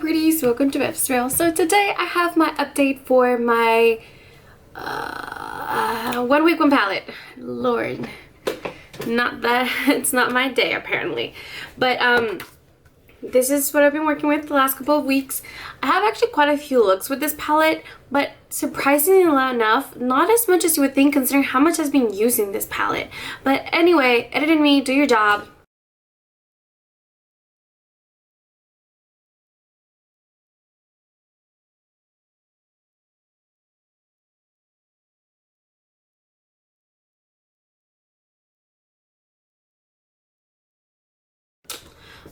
pretties, welcome to Israel. So today I have my update for my 1 week 1 palette. Lord, not that it's not my day apparently, but this is what I've been working with the last couple of weeks. I have actually quite a few looks with this palette, but surprisingly enough, not as much as you would think considering how much I've been using this palette. But anyway, editing me, do your job.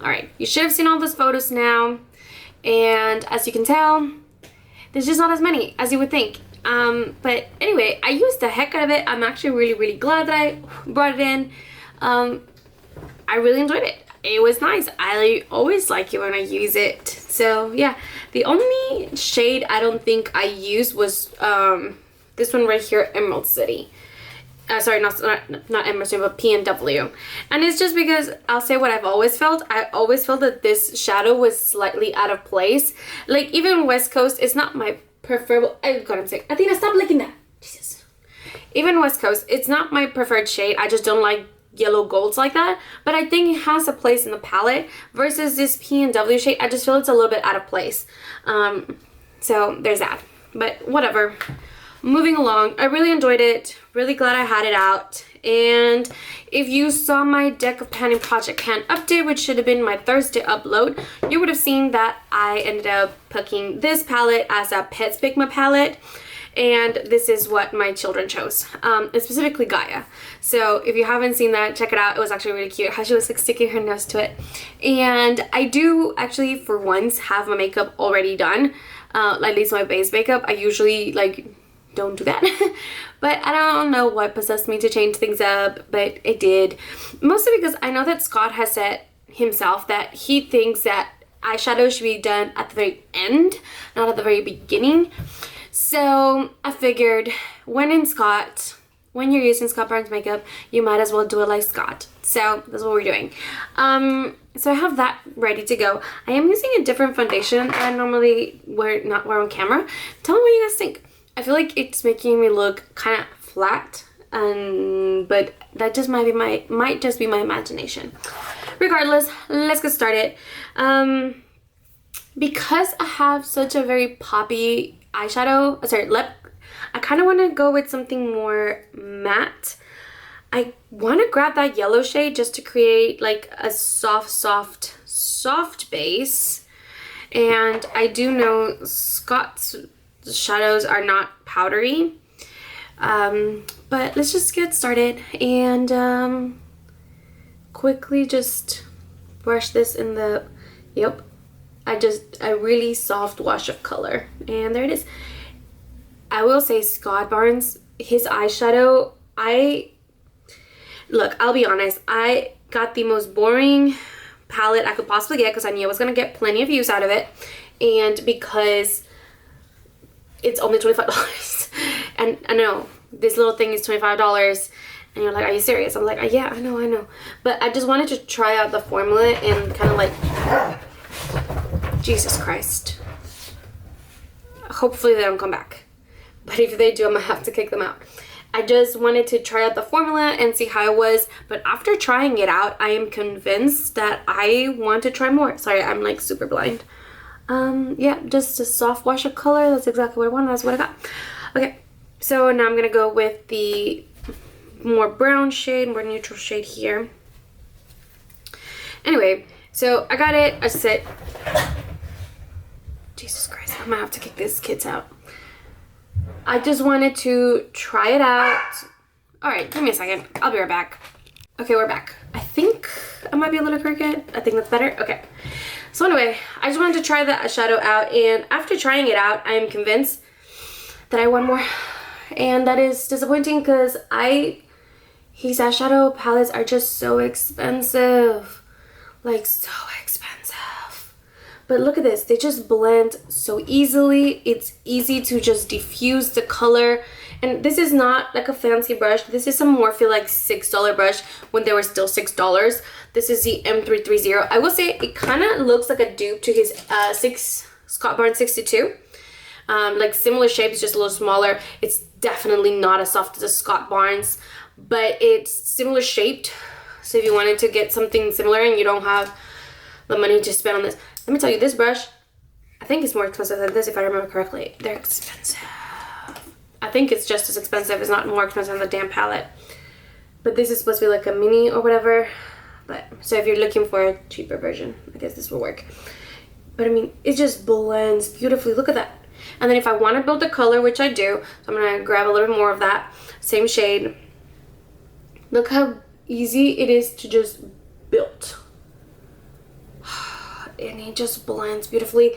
Alright, you should have seen all those photos now, and as you can tell, there's just not as many as you would think. But anyway, I used the heck out of it. I'm actually really glad that I brought it in. I really enjoyed it. It was nice. I always like it when I use it. So yeah, the only shade I don't think I used was this one right here, Emerald City. Sorry, not Emerald City, but PNW. And it's just because I'll say what I've always felt. I always felt that this shadow was slightly out of place. Like even West Coast, it's not my preferable. Oh God, I'm sick. Athena, stop licking that. Jesus. Even West Coast, it's not my preferred shade. I just don't like yellow golds like that. But I think it has a place in the palette versus this PNW shade. I just feel it's a little bit out of place. So there's that. But whatever. Moving along, I really enjoyed it. Really glad I had it out. And if you saw my Deck of Pan and Project Pan update, which should have been my Thursday upload, you would have seen that I ended up picking this palette as a Pets Pigma palette. And this is what my children chose, and specifically Gaia. So if you haven't seen that, check it out. It was actually really cute how she was like sticking her nose to it. And I do actually for once have my makeup already done, at least my base makeup. I usually like don't do that. But I don't know what possessed me to change things up, but it did. Mostly because I know that Scott has said himself that he thinks that eyeshadow should be done at the very end, not at the very beginning. So I figured when you're using Scott Barnes makeup, you might as well do it like Scott. So that's what we're doing. So I have that ready to go. I am using a different foundation that I normally not wear on camera. Tell me what you guys think. I feel like it's making me look kind of flat, but that just might just be my imagination. Regardless, let's get started. Because I have such a very poppy lip, I kind of want to go with something more matte. I want to grab that yellow shade just to create like a soft base. And I do know Scott's shadows are not powdery, but let's just get started and quickly just brush this in the a really soft wash of color, and there it is. I will say Scott Barnes, his eyeshadow, I'll be honest, I got the most boring palette I could possibly get because I knew I was gonna get plenty of views out of it, and because it's only $25. And I know this little thing is $25, and you're like, are you serious? I'm like, yeah, I know. But I just wanted to try out the formula and kind of like, Jesus Christ. Hopefully they don't come back. But if they do, I'm gonna have to kick them out. I just wanted to try out the formula and see how it was. But after trying it out, I am convinced that I want to try more. Sorry, I'm like super blind. Yeah, just a soft wash of color. That's exactly what I wanted. That's what I got. Okay, so now I'm gonna go with the more brown shade, more neutral shade here. Anyway, so I got it. I said, Jesus Christ, I'm gonna have to kick these kids out. I just wanted to try it out. All right, give me a second. I'll be right back. Okay, we're back. I think I might be a little crooked. I think that's better. Okay. So anyway, I just wanted to try the eyeshadow out, and after trying it out, I am convinced that I want more. And that is disappointing because his eyeshadow palettes are just so expensive. Like so expensive. But look at this, they just blend so easily. It's easy to just diffuse the color And this is not like a fancy brush. This is some more feel like $6 brush when they were still $6. This is the M330. I will say it kind of looks like a dupe to his Scott Barnes 62. Like similar shapes, just a little smaller. It's definitely not as soft as a Scott Barnes, but it's similar shaped. So if you wanted to get something similar and you don't have the money to spend on this, let me tell you, this brush, I think it's more expensive than this if I remember correctly. They're expensive. I think it's just as expensive, it's not more expensive than the damn palette. But this is supposed to be like a mini or whatever. But so if you're looking for a cheaper version, I guess this will work. But I mean, it just blends beautifully. Look at that. And then if I want to build the color, which I do, so I'm going to grab a little bit more of that same shade. Look how easy it is to just build. And it just blends beautifully.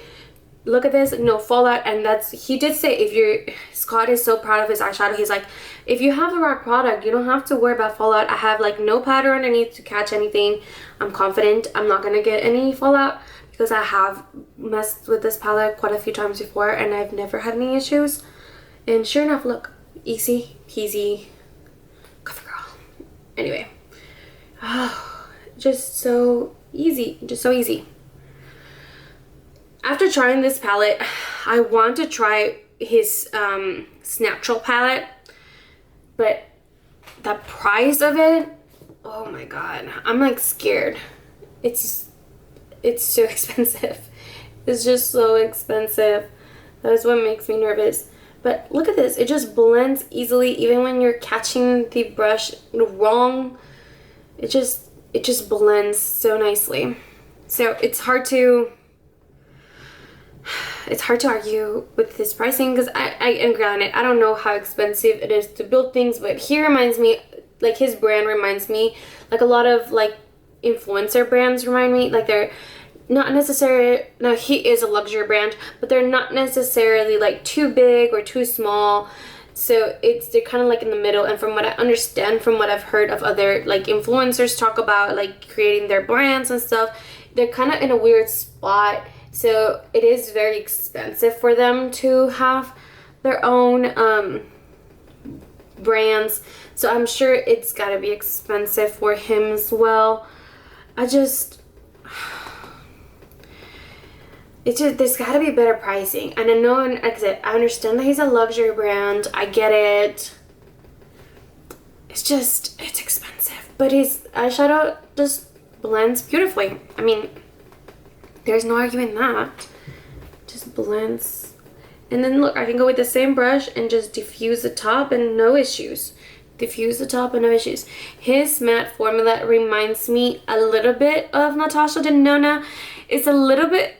Look at this, no fallout. And that's, he did say, if you're, Scott is so proud of his eyeshadow. He's like, if you have the right product, you don't have to worry about fallout. I have like no pattern underneath to catch anything. I'm confident I'm not gonna get any fallout because I have messed with this palette quite a few times before and I've never had any issues. And sure enough, look, easy peasy, cover girl. Anyway, just so easy, just so easy. After trying this palette, I want to try his Snaptrol palette, but the price of it, oh my god, I'm like scared. It's so expensive. It's just so expensive. That's what makes me nervous. But look at this, it just blends easily even when you're catching the brush wrong. It just blends so nicely. So it's hard to argue with this pricing because and granted, I don't know how expensive it is to build things, but he reminds me, like his brand reminds me, like a lot of like influencer brands remind me, like they're not necessarily, now he is a luxury brand, but they're not necessarily like too big or too small. So they're kind of like in the middle. And from what I understand, from what I've heard of other like influencers talk about like creating their brands and stuff, they're kind of in a weird spot. So it is very expensive for them to have their own brands. So I'm sure it's gotta be expensive for him as well. There's gotta be better pricing. And I know, like I said, I understand that he's a luxury brand. I get it. It's expensive. But his eyeshadow just blends beautifully. I mean, there's no arguing that. Just blends. And then look, I can go with the same brush and just diffuse the top and no issues. Diffuse the top and no issues. His matte formula reminds me a little bit of Natasha Denona. It's a little bit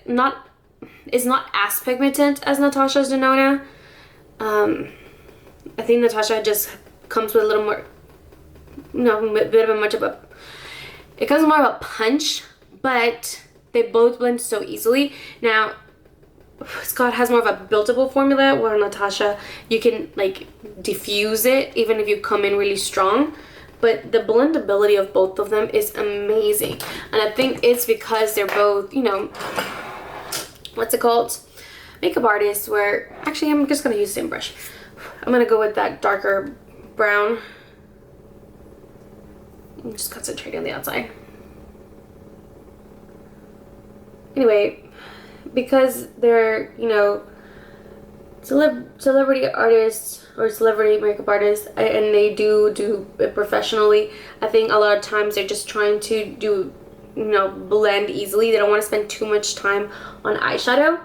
it's not as pigmented as Natasha's Denona. I think Natasha just comes with a little more, it comes more of a punch, but they both blend so easily. Now, Scott has more of a buildable formula, where Natasha, you can like diffuse it even if you come in really strong. But the blendability of both of them is amazing. And I think it's because they're both, what's it called? Makeup artists, where, actually I'm just gonna use the same brush. I'm gonna go with that darker brown. I'm just concentrating on the outside. Anyway, because they're, celebrity artists or celebrity makeup artists, and they do it professionally, I think a lot of times they're just trying to do, blend easily. They don't want to spend too much time on eyeshadow.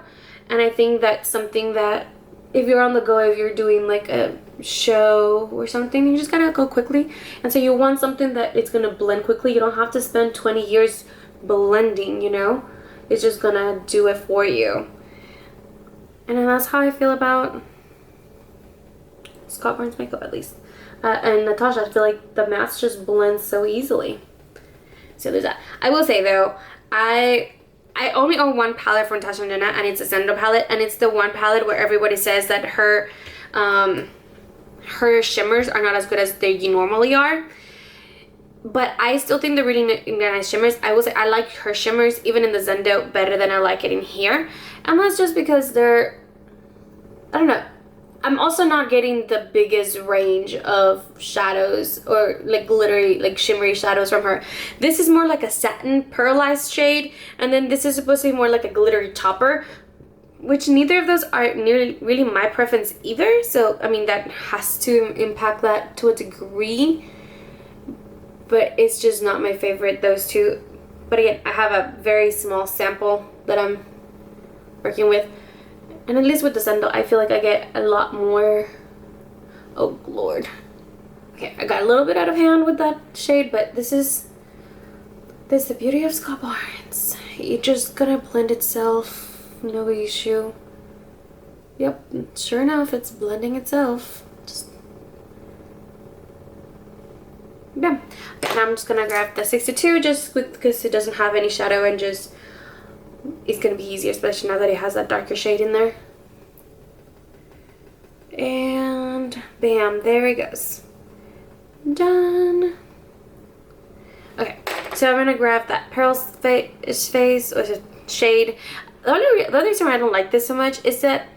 And I think that's something that if you're on the go, if you're doing like a show or something, you just gotta go quickly. And so you want something that it's gonna blend quickly. You don't have to spend 20 years blending, It's just gonna do it for you. And that's how I feel about Scott Barnes makeup, at least. And Natasha, I feel like the mattes just blend so easily. So there's that. I will say though, I only own one palette from Natasha Denona, and it's a Zendo palette, and it's the one palette where everybody says that her shimmers are not as good as they normally are. But I still think they're really nice shimmers. I will say I like her shimmers even in the Zendo better than I like it in here. And that's just because they're, I don't know, I'm also not getting the biggest range of shadows or like glittery, like shimmery shadows from her. This is more like a satin pearlized shade, and then this is supposed to be more like a glittery topper, which neither of those are nearly really my preference either. So I mean, that has to impact that to a degree, but it's just not my favorite, those two. But again, I have a very small sample that I'm working with. And at least with the Sandal, I feel like I get a lot more. Oh, Lord. Okay, I got a little bit out of hand with that shade, but this is the beauty of Scott Barnes. It's just gonna blend itself, no issue. Yep, sure enough, it's blending itself. Just yeah. And I'm just gonna grab the 62 just because it doesn't have any shadow, and just it's gonna be easier, especially now that it has that darker shade in there. And bam, there it goes. Done. Okay, so I'm gonna grab that Pearl's face or shade. The other reason why I don't like this so much is that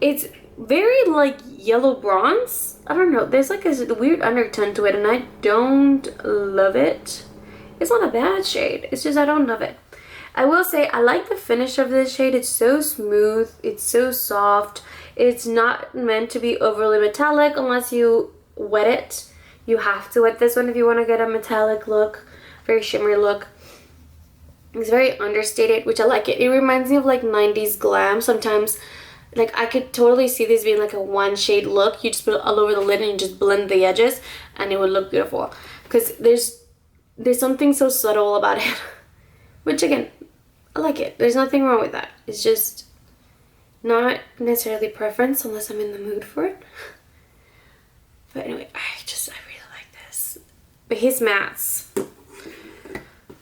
it's very like yellow bronze. I don't know, there's like a weird undertone to it, and I don't love it. It's not a bad shade, it's just I don't love it. I will say I like the finish of this shade. It's so smooth, it's so soft. It's not meant to be overly metallic unless you wet it. You have to wet this one if you want to get a metallic look, very shimmery look. It's very understated, which I like it. It reminds me of like 90s glam. Sometimes, like I could totally see this being like a one shade look. You just put it all over the lid and you just blend the edges and it would look beautiful. Because there's something so subtle about it. Which again, I like it. There's nothing wrong with that. It's just not necessarily preference unless I'm in the mood for it. But anyway, I really like this. But his mattes,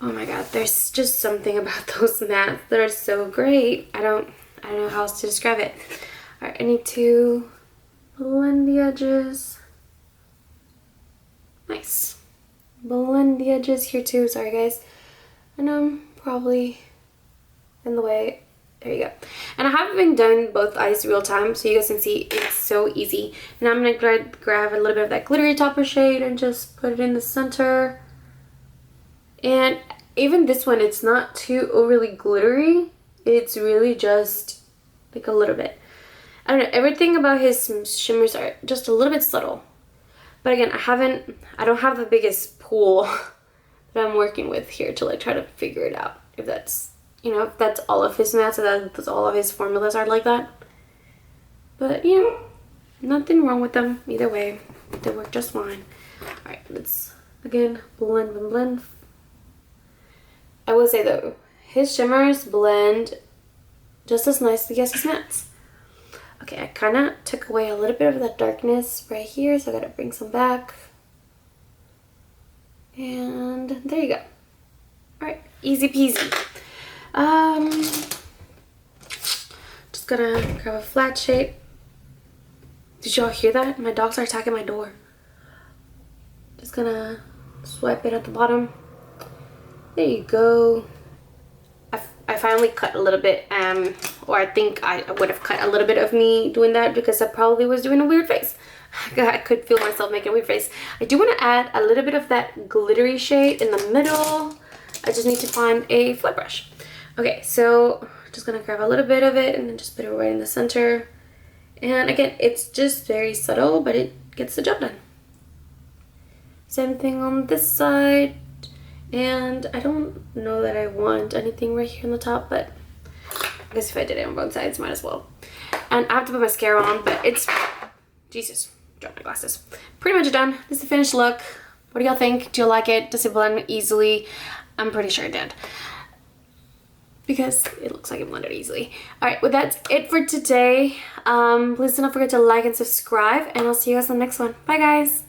oh my god, there's just something about those mattes that are so great. I don't know how else to describe it. Alright, I need to blend the edges. Nice. Blend the edges here too, sorry guys. And I'm probably in the way. There you go. And I haven't been doing both eyes real time, so you guys can see it's so easy. And I'm gonna grab a little bit of that glittery topper shade and just put it in the center. And even this one, it's not too overly glittery. It's really just like a little bit. I don't know, everything about his shimmers are just a little bit subtle. But again, I don't have the biggest pool that I'm working with here to like try to figure it out. If that's, you know, if that's all of his mattes, if that's all of his formulas are like that. But yeah, nothing wrong with them either way. They work just fine. Alright, let's again blend and blend. I will say though, his shimmers blend just as nicely as his mattes. Okay, I kind of took away a little bit of that darkness right here, so I gotta bring some back. And there you go. Alright, easy peasy. Just gonna grab a flat shade. Did y'all hear that? My dogs are attacking my door. Just gonna swipe it at the bottom. There you go. I finally cut a little bit, or I think I would have cut a little bit of me doing that because I probably was doing a weird face. I could feel myself making a weird face. I do want to add a little bit of that glittery shade in the middle. I just need to find a flat brush. Okay, so just gonna grab a little bit of it and then just put it right in the center. And again, it's just very subtle, but it gets the job done. Same thing on this side. And I don't know that I want anything right here on the top, but I guess if I did it on both sides, might as well. And I have to put mascara on, but it's, Jesus, dropped my glasses. Pretty much done. This is the finished look. What do y'all think? Do you like it? Does it blend easily? I'm pretty sure it did, because it looks like it blended easily. Alright, well that's it for today. Please do not forget to like and subscribe, and I'll see you guys on the next one. Bye guys!